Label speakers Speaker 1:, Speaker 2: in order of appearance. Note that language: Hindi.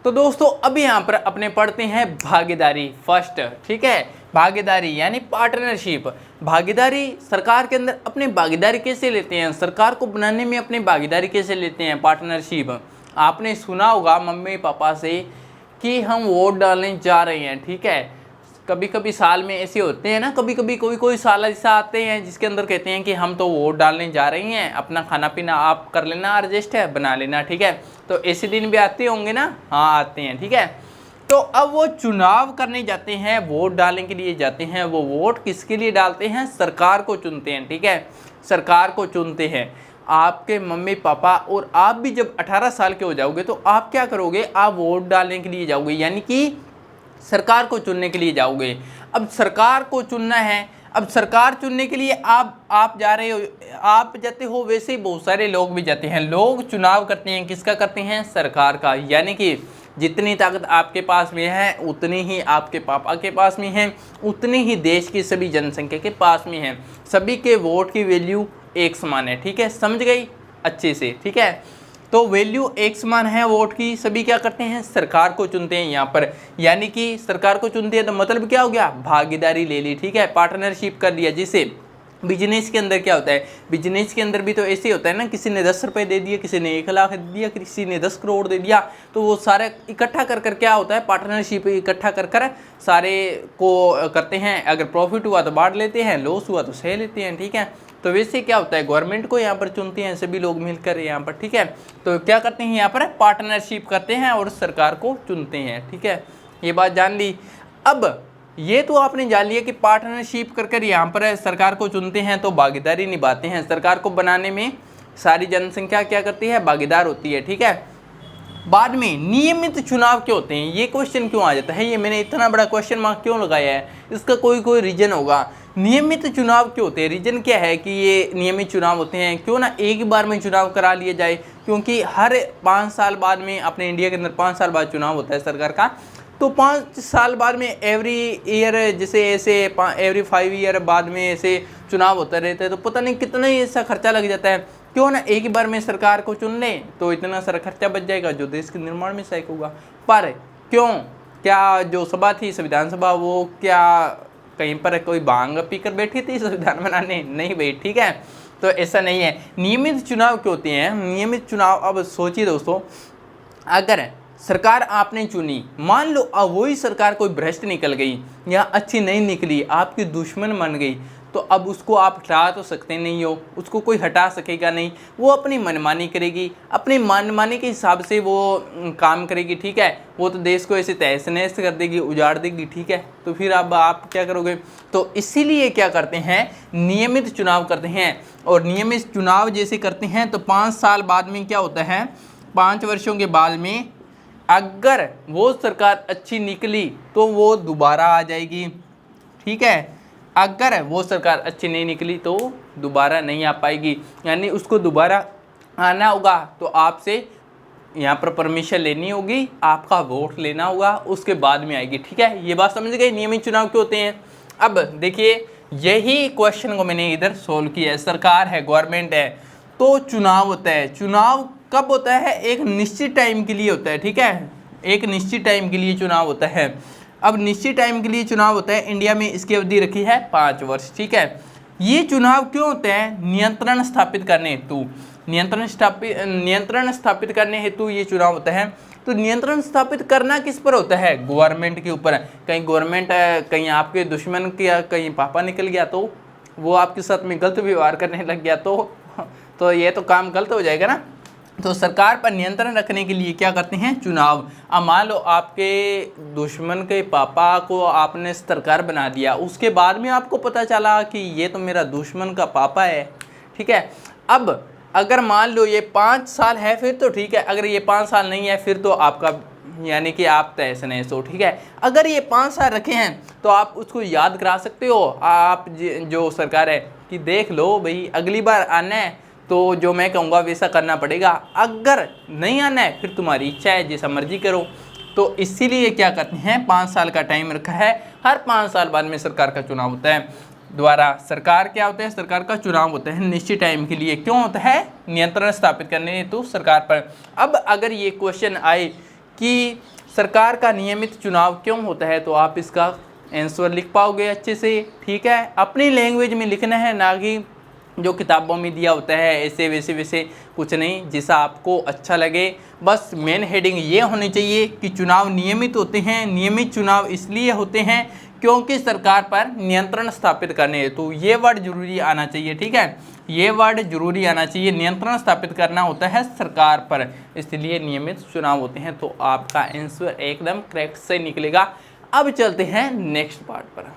Speaker 1: तो दोस्तों अब यहाँ पर अपने पढ़ते हैं भागीदारी फर्स्ट, ठीक है। भागीदारी यानी पार्टनरशिप। भागीदारी सरकार के अंदर अपनी भागीदारी कैसे लेते हैं, सरकार को बनाने में अपनी भागीदारी कैसे लेते हैं, पार्टनरशिप। आपने सुना होगा मम्मी पापा से कि हम वोट डालने जा रहे हैं, ठीक है। कभी कभी साल में ऐसे होते हैं ना, कभी कभी कोई साल ऐसा आते हैं जिसके अंदर कहते हैं कि हम तो वोट डालने जा रहे हैं, अपना खाना पीना आप कर लेना, एडजस्ट है बना लेना, ठीक है। तो ऐसे दिन भी आते होंगे ना, हाँ आते हैं, ठीक है। तो अब वो चुनाव करने जाते हैं, वोट डालने के लिए जाते हैं। वो वोट किसके लिए डालते हैं, सरकार को चुनते हैं, ठीक है। सरकार को चुनते हैं। आपके मम्मी पापा और आप भी जब 18 साल के हो जाओगे तो आप क्या करोगे, आप वोट डालने के लिए जाओगे, यानी कि सरकार को चुनने के लिए जाओगे। अब सरकार को चुनना है, अब सरकार चुनने के लिए आप जा रहे हो, आप जाते हो, वैसे ही बहुत सारे लोग भी जाते हैं। लोग चुनाव करते हैं, किसका करते हैं, सरकार का। यानी कि जितनी ताकत आपके पास में है उतनी ही आपके पापा के पास में है, उतनी ही देश की सभी जनसंख्या के पास में है। सभी के वोट की वैल्यू एक समान है, ठीक है, समझ गई अच्छे से, ठीक है। तो वैल्यू एक समान है वोट की, सभी क्या करते हैं, सरकार को चुनते हैं यहाँ पर। यानी कि सरकार को चुनते हैं तो मतलब क्या हो गया, भागीदारी ले ली, ठीक है, पार्टनरशिप कर लिया। जिसे बिजनेस के अंदर क्या होता है, बिजनेस के अंदर भी तो ऐसे ही होता है ना, किसी ने 10 रुपये दे दिए, किसी ने 1 लाख दे दिया, किसी ने 10 करोड़ दे दिया, तो वो सारे इकट्ठा कर क्या होता है, पार्टनरशिप इकट्ठा कर सारे को करते हैं। अगर प्रॉफिट हुआ तो बांट लेते हैं, लॉस हुआ तो सह लेते हैं, ठीक है। तो वैसे क्या होता है, गवर्नमेंट को यहाँ पर चुनते हैं सभी लोग मिलकर यहाँ पर, ठीक है। तो क्या करते हैं यहाँ पर, पार्टनरशिप करते हैं और सरकार को चुनते हैं, ठीक है। ये बात जान ली। अब ये तो आपने जान लिया कि पार्टनरशिप कर यहाँ पर सरकार को चुनते हैं तो भागीदारी निभाते हैं। सरकार को बनाने में सारी जनसंख्या क्या करती है, भागीदार होती है, ठीक है। बाद में नियमित चुनाव क्यों होते हैं, ये क्वेश्चन क्यों आ जाता है, ये मैंने इतना बड़ा क्वेश्चन मार्क क्यों लगाया है, इसका कोई रीजन होगा। नियमित चुनाव क्यों होते हैं, रीजन क्या है कि ये नियमित चुनाव होते हैं, क्यों ना एक ही बार में चुनाव करा लिया जाए। क्योंकि हर 5 साल बाद में, अपने इंडिया के अंदर 5 साल बाद चुनाव होता है सरकार का, तो 5 साल बाद में एवरी ईयर, जैसे ऐसे एवरी 5 ईयर बाद में ऐसे चुनाव होता रहता है, तो पता नहीं कितना ही ऐसा खर्चा लग जाता है। क्यों ना एक ही बार में सरकार को चुन लें तो इतना सारा खर्चा बच जाएगा जो देश के निर्माण में सहायक होगा। पर क्यों, क्या जो सभा थी संविधान सभा, वो क्या कहीं पर कोई भांग पीकर बैठी थी संविधान बनाने, नहीं भाई, ठीक है। तो ऐसा नहीं है। नियमित चुनाव क्यों होते हैं, नियमित चुनाव, अब सोचिए दोस्तों, अगर सरकार आपने चुनी, मान लो अब वही सरकार कोई भ्रष्ट निकल गई या अच्छी नहीं निकली, आपकी दुश्मन बन गई, तो अब उसको आप हटा तो सकते नहीं हो, उसको कोई हटा सकेगा नहीं। वो अपनी मनमानी करेगी, अपनी मनमानी के हिसाब से वो काम करेगी, ठीक है। वो तो देश को ऐसे तहस नहस कर देगी, उजाड़ देगी, ठीक है। तो फिर अब आप क्या करोगे। तो इसीलिए क्या करते हैं, नियमित चुनाव करते हैं। और नियमित चुनाव जैसे करते हैं तो 5 साल बाद में क्या होता है, 5 वर्षों के बाद में अगर वो सरकार अच्छी निकली तो वो दोबारा आ जाएगी, ठीक है। अगर वो सरकार अच्छी नहीं निकली तो दोबारा नहीं आ पाएगी, यानी उसको दोबारा आना होगा तो आपसे यहाँ पर परमिशन लेनी होगी, आपका वोट लेना होगा, उसके बाद में आएगी, ठीक है। ये बात समझ गए, नियमित चुनाव क्यों होते हैं। अब देखिए, यही क्वेश्चन को मैंने इधर सोल्व किया है। सरकार है, गवर्नमेंट है, तो चुनाव होता है। चुनाव कब होता है, एक निश्चित टाइम के लिए होता है, ठीक है। एक निश्चित टाइम के लिए चुनाव होता है। अब निश्चित टाइम के लिए चुनाव होता है, इंडिया में इसकी अवधि रखी है 5 वर्ष, ठीक है। ये चुनाव क्यों होते हैं, नियंत्रण स्थापित करने हेतु, नियंत्रण स्थापित करने हेतु ये चुनाव होता है। तो नियंत्रण स्थापित करना किस पर होता है, गवर्नमेंट के ऊपर। कहीं गवर्नमेंट कहीं आपके दुश्मन किया, कहीं पापा निकल गया तो वो आपके साथ में गलत व्यवहार करने लग गया तो ये तो काम गलत हो जाएगा ना। तो सरकार पर नियंत्रण रखने के लिए क्या करते हैं, चुनाव। अब मान लो आपके दुश्मन के पापा को आपने सरकार बना दिया, उसके बाद में आपको पता चला कि ये तो मेरा दुश्मन का पापा है, ठीक है। अब अगर मान लो ये 5 साल है फिर तो ठीक है, अगर ये 5 साल नहीं है फिर तो आपका, यानी कि आप तहस नहस हो, ठीक है। अगर ये 5 साल रखे हैं तो आप उसको याद करा सकते हो, आप जो सरकार है कि देख लो भाई, अगली बार आना है तो जो मैं कहूँगा वैसा करना पड़ेगा, अगर नहीं आना है फिर तुम्हारी इच्छा है, जैसा मर्जी करो। तो इसीलिए क्या करते हैं, 5 साल का टाइम रखा है, हर 5 साल बाद में सरकार का चुनाव होता है। द्वारा सरकार क्या होता है, सरकार का चुनाव होता है निश्चित टाइम के लिए। क्यों होता है, नियंत्रण स्थापित करने हेतु सरकार पर। अब अगर ये क्वेश्चन आए कि सरकार का नियमित चुनाव क्यों होता है, तो आप इसका आंसर लिख पाओगे अच्छे से। ठीक है, अपनी लैंग्वेज में लिखना है, ना कि जो किताबों में दिया होता है ऐसे वैसे वैसे कुछ नहीं, जैसा आपको अच्छा लगे। बस मेन हेडिंग ये होनी चाहिए कि चुनाव नियमित होते हैं। नियमित चुनाव इसलिए होते हैं क्योंकि सरकार पर नियंत्रण स्थापित करने, तो ये वर्ड जरूरी आना चाहिए। ठीक है, ये वर्ड जरूरी आना चाहिए, नियंत्रण स्थापित करना होता है सरकार पर, इसलिए नियमित चुनाव होते हैं। तो आपका आंसर एकदम करेक्ट से निकलेगा। अब चलते हैं नेक्स्ट पार्ट पर।